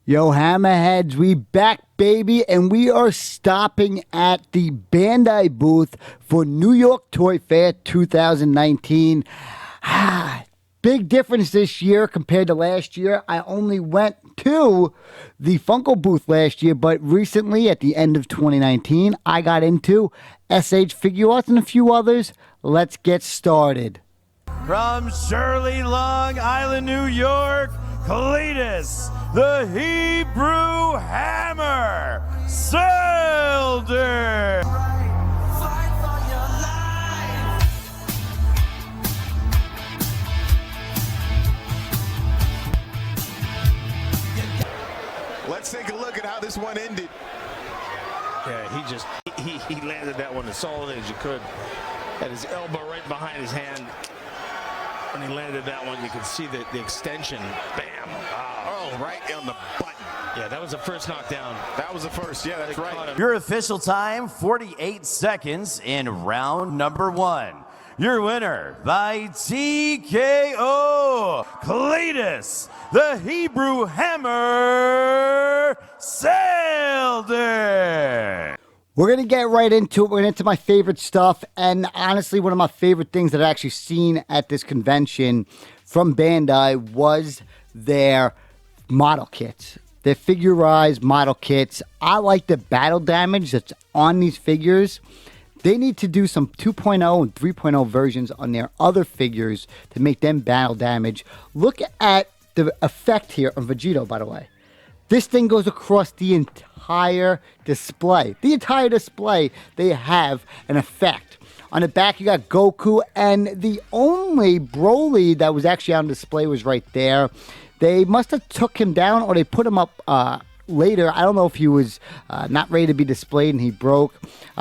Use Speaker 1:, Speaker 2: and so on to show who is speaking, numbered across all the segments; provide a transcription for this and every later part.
Speaker 1: Yo, Hammerheads, we back, baby, and we are stopping at the Bandai booth for New York Toy Fair 2019. Big difference this year compared to last year. I only went to the Funko booth last year, but recently, at the end of 2019, I got into SH Figuarts and a few others. Let's get started.
Speaker 2: From Shirley, Long Island, New York, CLETUS, the Hebrew Hammer, seldin.
Speaker 3: Let's take a look at how this one ended.
Speaker 4: Yeah, he landed that one as solid as you could. Had his elbow right behind his hand. When he landed that one, you could see the extension. Bam.
Speaker 3: Oh, right on the button.
Speaker 4: Yeah, that was the first knockdown.
Speaker 3: That was the first. Yeah, that's right.
Speaker 2: Your official time, 48 seconds in round number one. Your winner by TKO, CLETUS, the Hebrew Hammer, seldin.
Speaker 1: We're going to get right into it. We're into my favorite stuff. And honestly, one of my favorite things that I actually seen at this convention from Bandai was their model kits. Their figurized model kits. I like the battle damage that's on these figures. They need to do some 2.0 and 3.0 versions on their other figures to make them battle damage. Look at the effect here on Vegeta, by the way. This thing goes across the entire display. The entire display, they have an effect. On the back, you got Goku, and the only Broly that was actually on display was right there. They must have took him down, or they put him up later. I don't know if he was not ready to be displayed and he broke.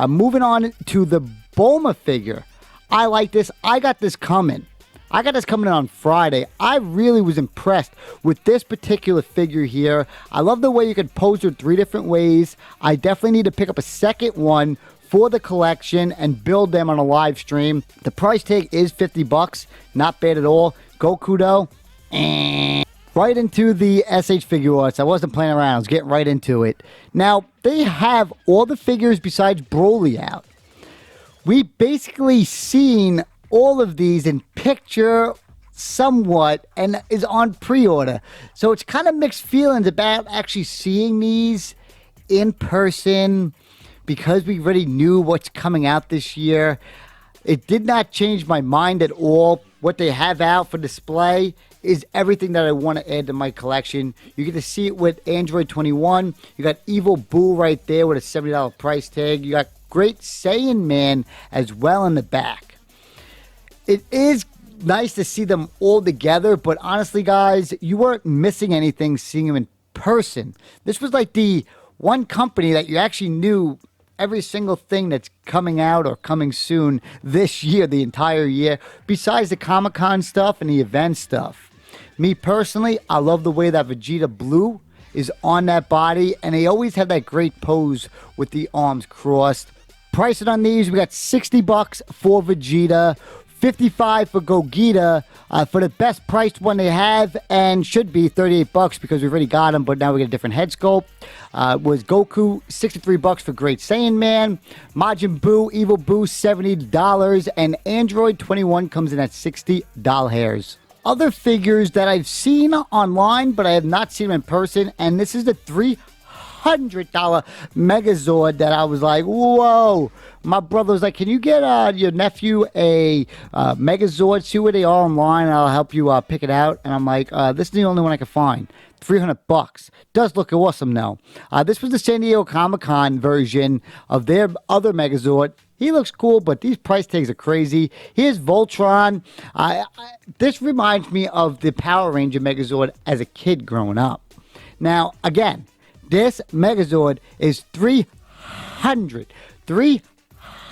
Speaker 1: Moving on to the Bulma figure. I like this. I got this coming on Friday. I really was impressed with this particular figure here. I love the way you can pose her 3 different ways. I definitely need to pick up a second one for the collection and build them on a live stream. The price tag is $50. Not bad at all. Goku though, right into the SH Figuarts. I wasn't playing around. I was getting right into it. Now, they have all the figures besides Broly out. We basically seen all of these in picture somewhat and is on pre-order. So it's kind of mixed feelings about actually seeing these in person because we already knew what's coming out this year. It did not change my mind at all. What they have out for display is everything that I want to add to my collection. You get to see it with Android 21. You got Evil Boo right there with a $70 price tag. You got Great Saiyan Man as well in the back. It is nice to see them all together, but honestly, guys, you weren't missing anything seeing them in person. This was like the one company that you actually knew every single thing that's coming out or coming soon this year, the entire year, besides the Comic-Con stuff and the event stuff. Me personally, I love the way that Vegeta Blue is on that body, and they always have that great pose with the arms crossed. Pricing on these, we got $60 for Vegeta, $55 for Gogeta, for the best priced one they have, and should be $38 because we've already got them, but now we get a different head sculpt. Was Goku, $63 for Great Saiyan Man, Majin Buu, Evil Boo, $70, and Android 21 comes in at $60 hairs. Other figures that I've seen online, but I have not seen them in person, and this is the $300 Megazord that I was like, whoa. My brother was like, can you get your nephew a Megazord? See where they are online, and I'll help you pick it out. And I'm like, this is the only one I can find. $300. Does look awesome, though. This was the San Diego Comic-Con version of their other Megazord. He looks cool, but these price tags are crazy. Here's Voltron. This reminds me of the Power Ranger Megazord as a kid growing up. Now, again, this Megazord is $300. $300.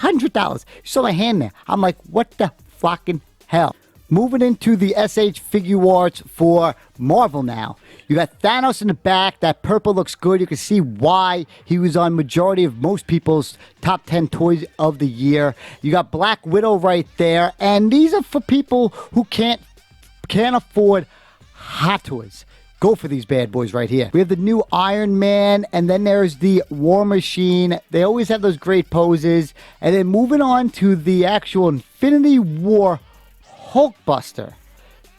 Speaker 1: You saw my hand there. I'm like, what the fucking hell? Moving into the SH Figuarts for Marvel now. You got Thanos in the back. That purple looks good. You can see why he was on majority of most people's top 10 toys of the year. You got Black Widow right there. And these are for people who can't afford Hot Toys. go for these bad boys right here. We have the new Iron Man, and then there's the War Machine. They always have those great poses. And then moving on to the actual Infinity War Hulkbuster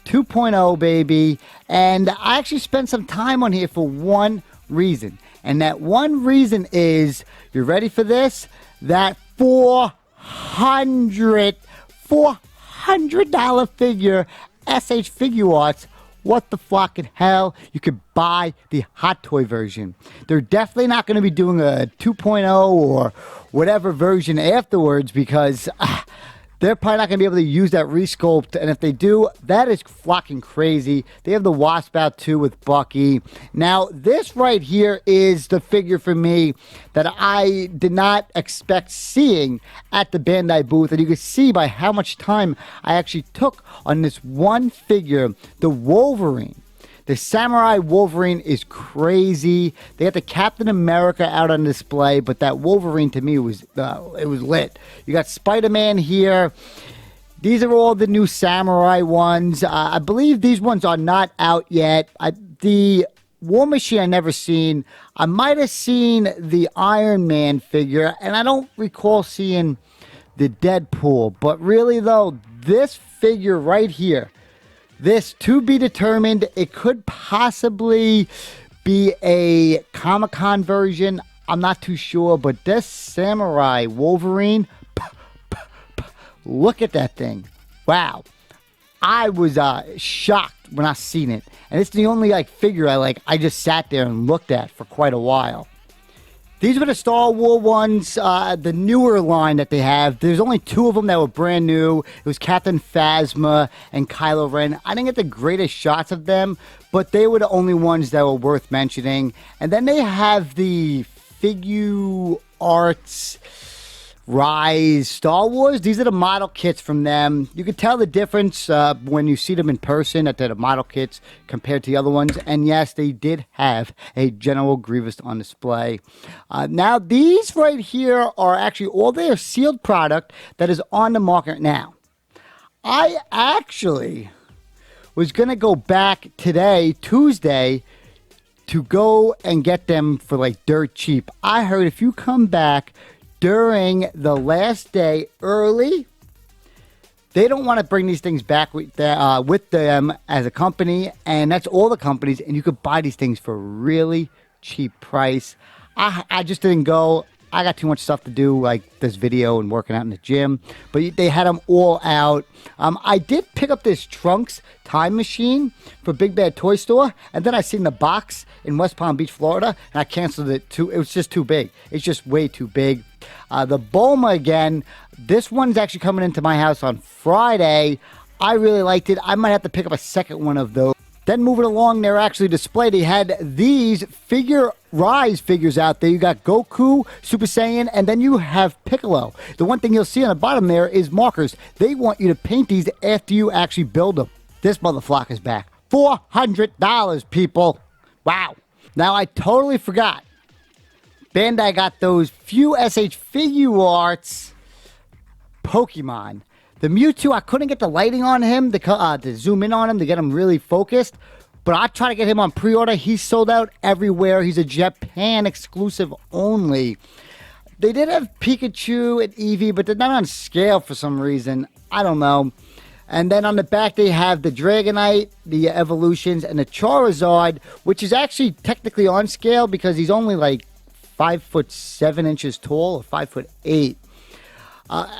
Speaker 1: 2.0, baby. And I actually spent some time on here for one reason. And that one reason is, you ready for this? That $400 figure SH Figuarts. What the fucking hell? You could buy the hot toy version. They're definitely not going to be doing a 2.0 or whatever version afterwards, because they're probably not going to be able to use that resculpt. And if they do, that is fucking crazy. They have the Wasp out too with Bucky. Now, this right here is the figure for me that I did not expect seeing at the Bandai booth. And you can see by how much time I actually took on this one figure, the Wolverine. The Samurai Wolverine is crazy. They got the Captain America out on display, but that Wolverine to me was it was lit. You got Spider-Man here. These are all the new Samurai ones. I believe these ones are not out yet. The War Machine I never seen. I might have seen the Iron Man figure, and I don't recall seeing the Deadpool. But really though, this figure right here, this to be determined. It could possibly be a Comic-Con version. I'm not too sure, but this Samurai Wolverine, look at that thing. Wow. I was shocked when I seen it. And it's the only figure I just sat there and looked at for quite a while. These were the Star Wars ones, the newer line that they have. There's only two of them that were brand new. It was Captain Phasma and Kylo Ren. I didn't get the greatest shots of them, but they were the only ones that were worth mentioning. And then they have the Figuarts Rise Star Wars. These are the model kits from them. You can tell the difference when you see them in person, that they're the model kits compared to the other ones. And yes, they did have a General Grievous on display. Now, these right here are actually all their sealed product that is on the market now. I actually was going to go back today, Tuesday, to go and get them for dirt cheap. I heard if you come back during the last day early, they don't want to bring these things back with them as a company, and that's all the companies, and you could buy these things for a really cheap price. I just didn't go. I got too much stuff to do, like this video and working out in the gym, but they had them all out. I did pick up this Trunks time machine for Big Bad Toy Store, and then I seen the box in West Palm Beach, Florida, and I canceled it too. It was just too big. It's just way too big. The Bulma again, this one's actually coming into my house on Friday. I really liked it. I might have to pick up a second one of those. Then moving along, they're actually displayed. They had these Rise figures out there. You got Goku, Super Saiyan, and then you have Piccolo. The one thing you'll see on the bottom there is markers. They want you to paint these after you actually build them. This motherfucker is back. $400, people. Wow. Now, I totally forgot. Bandai got those few SH Figuarts Pokemon. The Mewtwo, I couldn't get the lighting on him to zoom in on him to get him really focused. But I tried to get him on pre-order. He's sold out everywhere. He's a Japan exclusive only. They did have Pikachu and Eevee, but they're not on scale for some reason. I don't know. And then on the back, they have the Dragonite, the Evolutions, and the Charizard, which is actually technically on scale because he's only 5'7" tall or 5'8".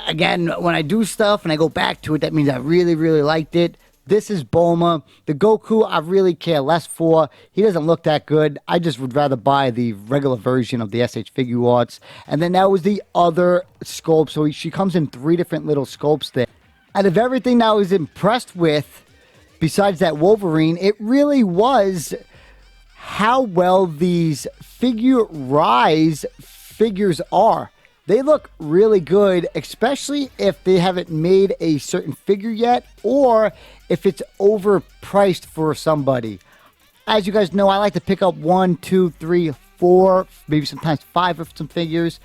Speaker 1: Again, when I do stuff and I go back to it, that means I really, really liked it. This is Bulma. The Goku, I really care less for. He doesn't look that good. I just would rather buy the regular version of the SH Figuarts. And then that was the other sculpt. So she comes in 3 different little sculpts there. Out of everything that I was impressed with, besides that Wolverine, it really was how well these Rise figures are. They look really good, especially if they haven't made a certain figure yet or if it's overpriced for somebody. As you guys know, I like to pick up 1, 2, 3, 4, maybe sometimes 5 of some figures.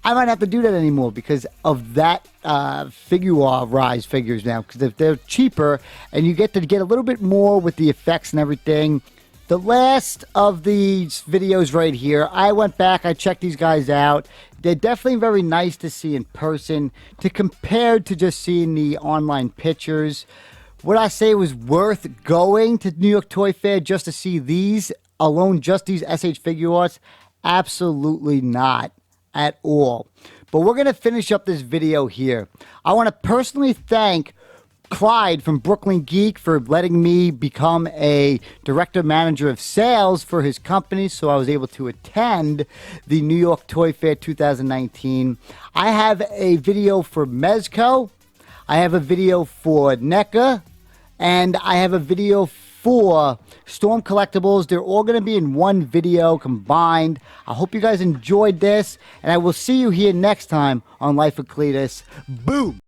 Speaker 1: I might not have to do that anymore because of that Rise figures now, because if they're cheaper and you get a little bit more with the effects and everything. the last of these videos right here, I went back, I checked these guys out. They're definitely very nice to see in person, to compare to just seeing the online pictures. Would I say it was worth going to New York Toy Fair just to see these alone, just these SH Figuarts? Absolutely not at all. But we're going to finish up this video here. I want to personally thank Clyde from Brooklyn Geek for letting me become a director manager of sales for his company, so I was able to attend the New York Toy Fair 2019. I have a video for Mezco, I have a video for NECA, and I have a video for Storm Collectibles. They're all going to be in one video combined. I hope you guys enjoyed this, and I will see you here next time on Life of Cletus. Boom!